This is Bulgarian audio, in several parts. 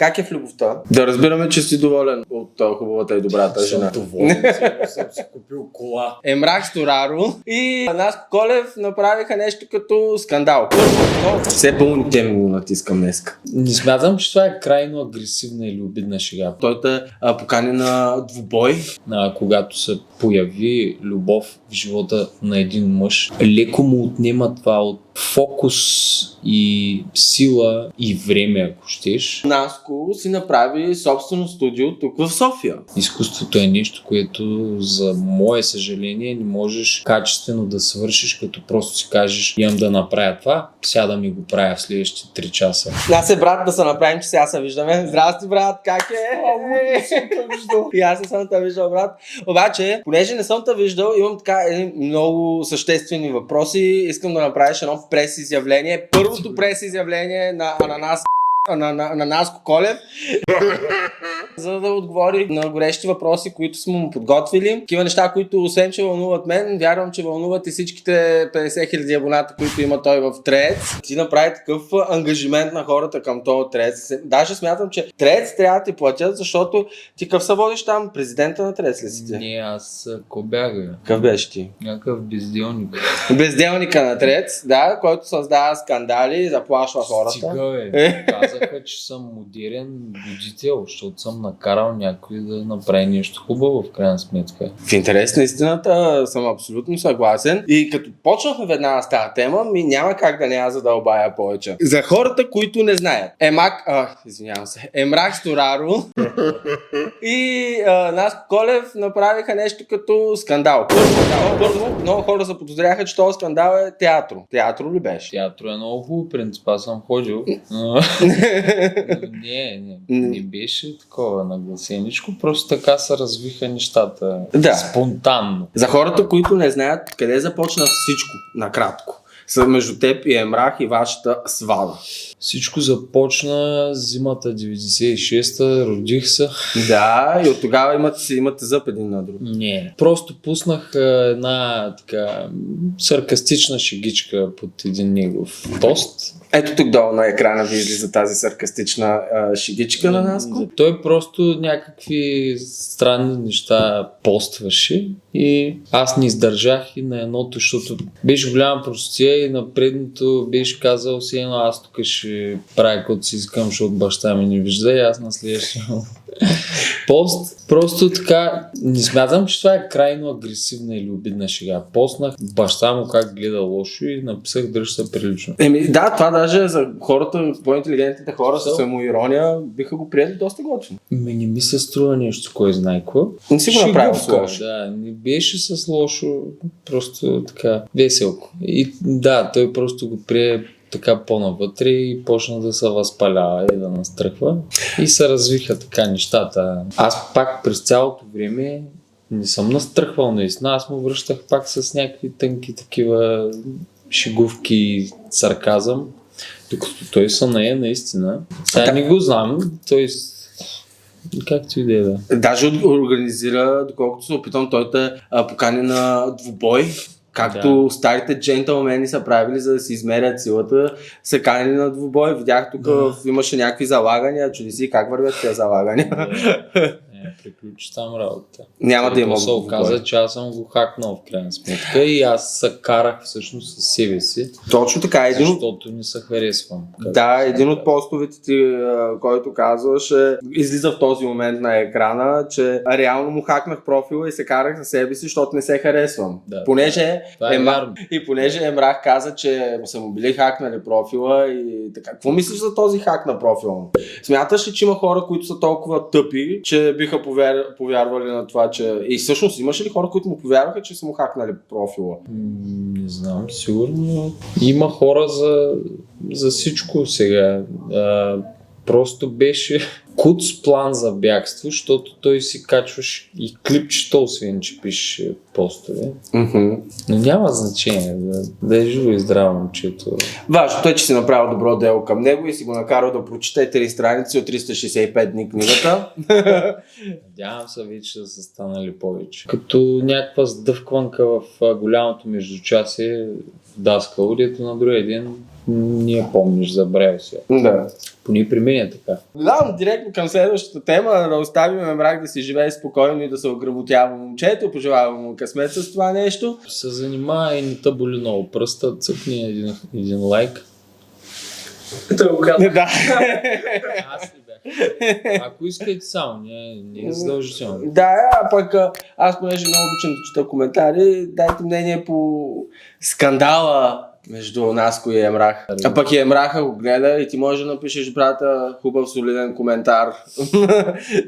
Как е в любовта? Да разбираме, че си доволен от хубавата и добрата жена. Съм доволен, съм си купил кола. Емрах Стораро и Наско Колев направиха нещо като скандал. Все пълни теми го натискам днеска. Не смятам, че това е крайно агресивна или обидна шега. Той те покани на двубой. Когато се появи любов в живота на един мъж, леко му отнема това от фокус и сила и време, ако щеш. Наско си направи собствено студио тук в София. Изкуството е нещо, което за мое съжаление не можеш качествено да свършиш, като просто си кажеш имам да направя това, сядам и го правя в следващите 3 часа. Аз е брат да се направим, че сега се виждаме. Здрасти, брат, как е? И аз не съм те виждал, брат. Обаче, понеже не съм те виждал, имам така много съществени въпроси. Искам да направиш едно прес-изявление. Първото прес-изявление на Наско Колев, за да отговори на горещи въпроси, които сме му подготвили. Такива неща, които освен, че вълнуват мен, вярвам, че вълнуват и всичките 50 000 абоната, които има той в Threads. Ти направи такъв ангажимент на хората към този Threads. Даже смятам, че Threads трябва да ти платят, защото ти къв се водиш там? Президента на Threads ли си ти? Не, аз ко бяга. Къв беше ти? Някакъв безделник. Безделника на Threads, да, който създава скандали и заплашва хората. Стига, казаха, че съм модерен будител, защото съм накарал някой да направи нещо хубаво в крайна сметка. В интерес на истината съм абсолютно съгласен и като почнахме веднага с тази тема, ми няма как да не я задълбая повече. За хората, които не знаят, Емрах Стораро и Наско Колев направиха нещо като скандал. Първо, много хора се подозряха, че този скандал е театро. Театро ли беше? Театро е много хубаво принцип, аз съм ходил. Не беше такова нагласеничко, просто така се развиха нещата спонтанно. За хората, които не знаят къде започна всичко, накратко. Между теб и Емрах и вашата свада. Всичко започна зимата 96-та, родих се. Да, и от тогава имате зъб един на друг. Не, просто пуснах една така саркастична шегичка под един негов пост. Ето тук долу на екрана ви излиза тази саркастична шегичка на Наско. Той просто някакви странни неща постваше и аз не издържах и на едното, защото беше голяма простия и на предното беше казал си едно, аз тук ще правя каквото си искам, защото баща ми не вижда и аз на следващия пост. Просто така, не смятам, че това е крайно агресивна или обидна шега. Постнах баща му как гледа лошо и написах дръж се прилично. Да, това даже за хората, по-интелигентните хора с самоирония биха го приели доста готвено. Не ми се струва нещо, кой знае какво. Не си го направил с лошо. Да, не беше с лошо, просто така веселко. И да, той просто го прие така по-навътре и почна да се възпалява и да настръхва. И се развиха така нещата. Аз пак през цялото време не съм настръхвал наистина, аз му връщах пак с някакви тънки такива шегувки и сарказъм, докато той се нае наистина. Сега не го знам, той както и да е. Даже организира, доколкото се опитам, той те покани на двубой. Както старите джентълмени са правили, за да си измерят силата, са канени на двубой. Видях тук, имаше някакви залагания, чуди си как вървят тези залагания. Приключи там работа. Няма да има. се оказа, че аз съм го хакнал в крайна сметка и аз се карах всъщност със себе си. Точно така. Защото не се харесвам. Да, един от постовете ти, който казваш, излиза в този момент на екрана, че реално му хакнах профила и се карах със себе си, защото не се харесвам. Да. Понеже Понеже Емрах каза, че са му били хакнали профила и така. Какво мислиш за този хак на профила? Смяташ ли, че има хора, които са толкова тъпи, че биха повярвали на това, че... И всъщност имаше ли хора, които му повярваха, че са му хакнали профила? Не знам, сигурно. Има хора за всичко сега. Просто беше куц план за бягство, защото той си качваш и клипчета, освен че пише постове. Но няма значение да е живо и здраво момчето. Важното е, че си направил добро дело към него и си го накарал да прочете 3 страници от 365 дни книгата. Надявам се вече да са станали повече. Като някаква сдъвкванка в голямото междучасие в Даскал, дето на другия ден не я помниш, забравя се. Да. Поне при мен е така. Давам директно към следващата тема, да оставим мрак да си живее спокойно и да се ограмотява момчето. Пожелавам му късмет с това нещо. Се занимава и не те боли много пръста, цъкни един лайк. Той го каза. Да. Аз ли бях? Ако искате само, не е задължително. Да, а пък аз понеже много обичам да чета коментари, дайте мнение по скандала между Наско и Емрах. А пък и Емраха го гледа и ти може да напишеш, брата, хубав солиден коментар.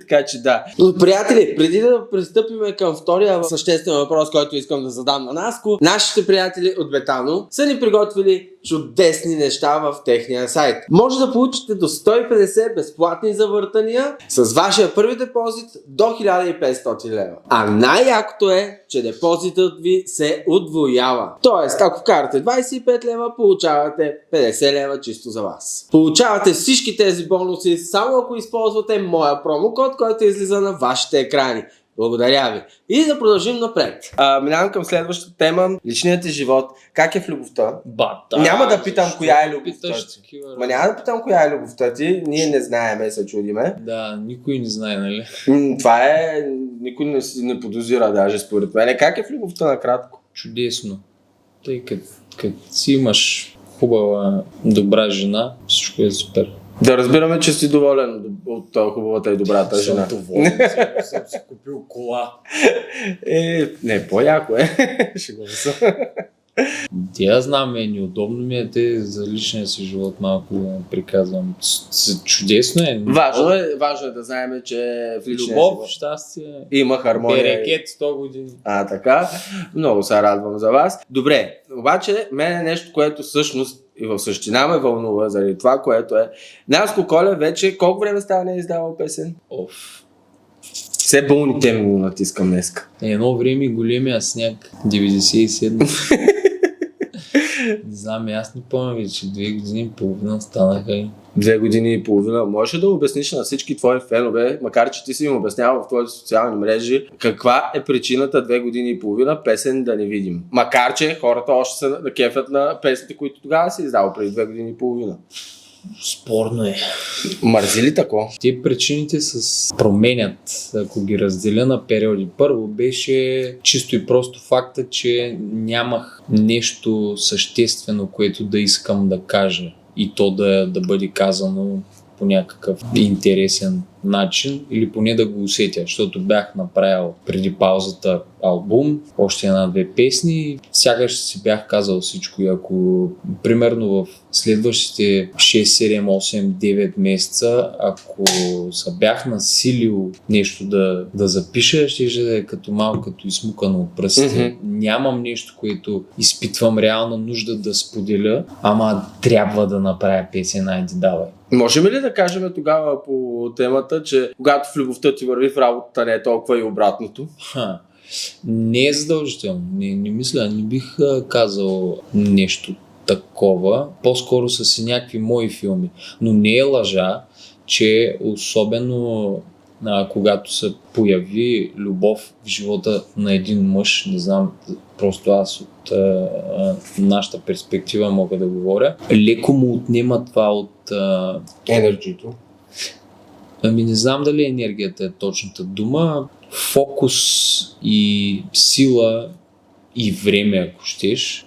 Така че да. Но, приятели, преди да пристъпим към втория съществен въпрос, който искам да задам на Наско, нашите приятели от Бетано са ни приготвили чудесни неща в техния сайт. Може да получите до 150 безплатни завъртания с вашия първи депозит до 1500 лева. А най-якото е, че депозитът ви се удвоява. Тоест, ако вкарате 25 лева, получавате 50 лева чисто за вас. Получавате всички тези бонуси само ако използвате моя промокод, който излиза на вашите екрани. Благодаря ви. И да продължим напред. Минавам към следващата тема. Личният ти живот. Как е в любовта? Бата! Няма да питам коя е любовта Питаш ти. такива. Няма да питам коя е любовта ти. Ние не знаеме, се чудиме. Да, никой не знае, нали? Това е... Никой не подозира даже според мен. Как е в любовта накратко? Чудесно. Тъй като си имаш хубава, добра жена, всичко е супер. Да разбираме, че си доволен от хубавата и добрата жена. Съм доволен, съм си купил кола. Не, по-яко е. Шегува се. Я знам, неудобно ми е те за личния си живот малко да приказвам. Чудесно е. Важно е да знаем, че в личния Любов, живот щастие, има хармония. берекет 100 години. Така. Много се радвам за вас. Добре, обаче мен е нещо, което всъщност и в същина ме вълнува заради това, което е. Наско Колев вече колко време става не е издавал песен? Все болните ми натискам днеска. Едно време големия сняг, 97. Не знам, аз не помня вече 2 години и половина станаха и... 2 години и половина. Можеш да обясниш на всички твои фенове, макар че ти си им обяснявал в твоите социални мрежи, каква е причината 2 години и половина песен да не видим? Макар че хората още са да кефят на песните, които тогава си издал преди 2 години и половина. Спорно е. Мързи ли тако? Те причините се променят, ако ги разделя на периоди. Първо беше чисто и просто факта, че нямах нещо съществено, което да искам да кажа. И то да бъде казано по някакъв интересен начин или поне да го усетя, защото бях направил преди паузата албум, още 1-2 песни, сякаш си бях казал всичко и ако примерно в следващите 6, 7, 8, 9 месеца, ако се бях насилил нещо да запиша, ще да е като малко като измукано от пръстите. Mm-hmm. Нямам нещо, което изпитвам реална нужда да споделя, ама трябва да направя песен, айде давай. Можем ли да кажем тогава по темата, че когато в любовта ти върви в работата не е толкова и обратното? Не е задължително. Не мисля, не бих казал нещо такова. По-скоро са си някакви мои филми. Но не е лъжа, че особено когато се появи любов в живота на един мъж, не знам, просто аз от нашата перспектива мога да говоря, леко му отнема това от енерджито. Ами не знам дали енергията е точната дума. Фокус и сила и време, ако щеш,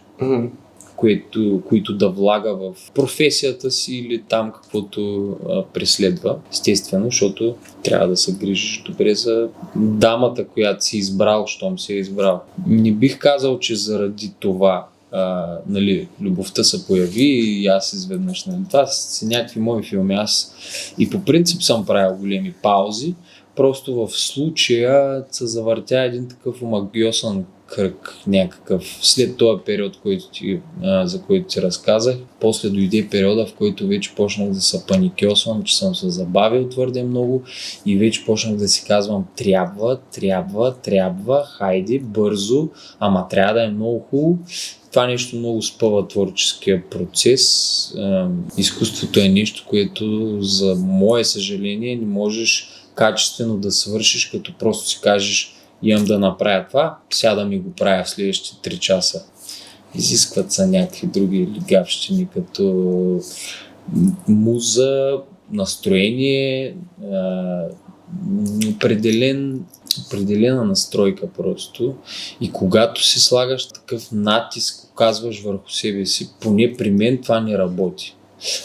които да влага в професията си или там каквото преследва. Естествено, защото трябва да се грижиш добре за дамата, която си избрал, щом си е избрал. Не бих казал, че заради това любовта се появи и аз изведнъж. Това са някакви мои филми. Аз и по принцип съм правил големи паузи. Просто в случая се завъртя един такъв омагиосен кръг някакъв. След този период, за който ти разказах, после дойде периода, в който вече почнах да се паникьосвам, че съм се забавил твърде много и вече почнах да си казвам трябва, хайде, бързо, ама трябва да е много хубаво. Това нещо много спъва творческия процес. Изкуството е нещо, което за мое съжаление не можеш качествено да свършиш, като просто си кажеш имам да направя това, сядам и го правя в следващите 3 часа. Изискват са някакви други лигавщини, като муза, настроение, определена настройка просто. И когато си слагаш такъв натиск, оказваш върху себе си, поне при мен това не работи.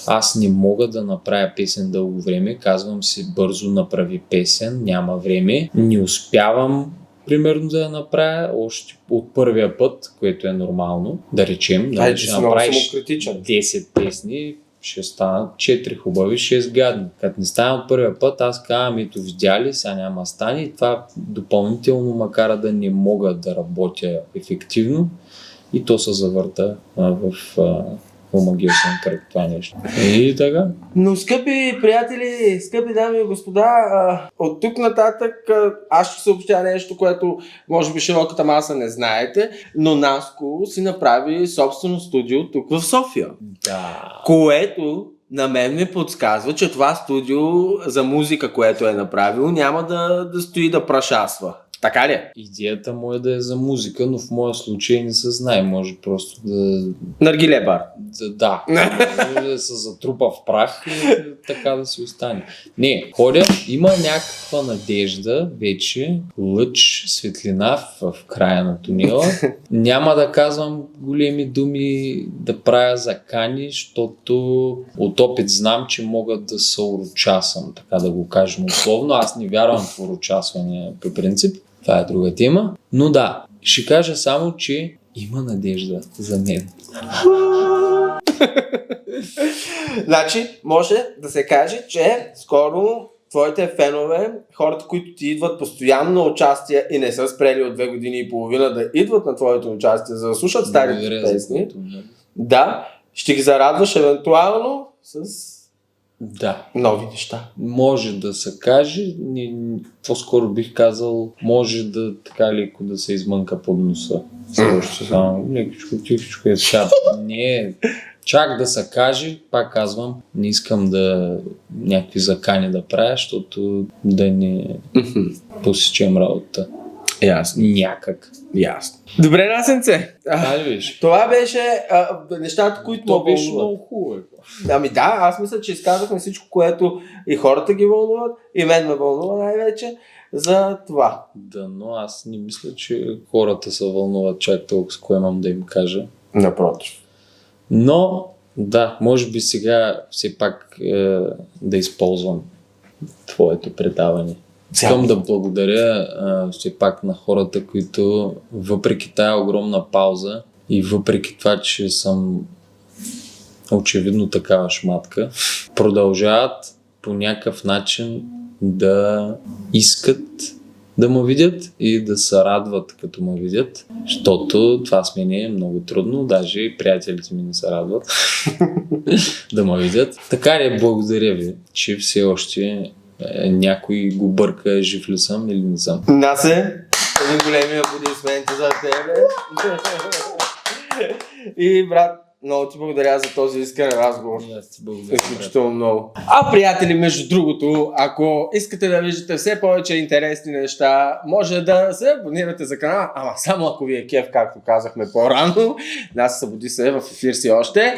Аз не мога да направя песен дълго време, казвам си бързо направи песен, няма време, не успявам примерно да я направя още от първия път, което е нормално, да речем, да ще направиш 10 песни, ще станат 4 хубави, 6 гадни. Като не стане от първия път, аз казвам, ето видя ли, сега няма да стане и това допълнително макар да не мога да работя ефективно и то се завърта в омагиосен кръг това нещо. И така. Но, скъпи приятели, скъпи дами и господа, от тук нататък аз ще съобщя нещо, което може би широката маса не знаете, но Наско си направи собствено студио тук в София. Да. Което на мен ми подсказва, че това студио за музика, което е направил, няма да стои да прашасва. Така ли? Идеята му е да е за музика, но в моя случай не се знае. Може просто да... Наргиле бар. Да. Може да се затрупа в прах и така да си остане. Не, ходя, има някаква надежда вече, лъч, светлина в края на тунела. Няма да казвам големи думи, да правя закани, защото от опит знам, че могат да се урочасам, така да го кажем условно. Аз не вярвам в урочасване по принцип. Това е друга тема. Но да, ще кажа само, че има надежда за мен. Значи, може да се каже, че скоро твоите фенове, хората, които ти идват постоянно на участие и не са спрели от 2 години и половина да идват на твоето участие, за да слушат старите песни, да, ще ги зарадваш евентуално с нови неща. Може да се каже, по-скоро бих казал, може да така леко да се измънка под носа. Също само лекичко, тихичко е сега. Не, чак да се каже, пак казвам, не искам да някакви закани да правя, защото да не посечем работа. Ясно. Някак. Ясно. Добре, Насенце. Това беше нещата, които то беше много хубаво. Ами да, аз мисля, че изказахме всичко, което и хората ги вълнуват, и мен ме вълнува най-вече за това. Да, но аз не мисля, че хората се вълнуват чак толкова, с кое имам да им кажа. Напротив. Но, да, може би сега все пак да използвам твоето предаване. Искам да благодаря все пак на хората, които въпреки тая огромна пауза и въпреки това, че съм очевидно такава шматка, продължават по някакъв начин да искат да ме видят и да се радват като ме видят, защото това с мен е много трудно, даже и приятелите ми не се радват да ме видят. Така ли, благодаря ви, че все още някой го бърка, жив ли съм или не съм. Насе, един големи аплодисменти за тебе. И брат, много ти благодаря за този искрен разговор. Изключително много. Приятели, между другото, ако искате да виждате все повече интересни неща, може да се абонирате за канала, ама само ако ви е кеф, както казахме по-рано. Нас събуди се в ефир си още.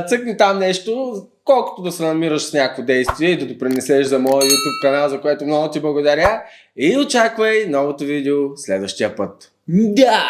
Цъкни там нещо, колкото да се намираш с някакво действие и да допринесеш за моя YouTube канал, за което много ти благодаря. И очаквай новото видео следващия път. Да!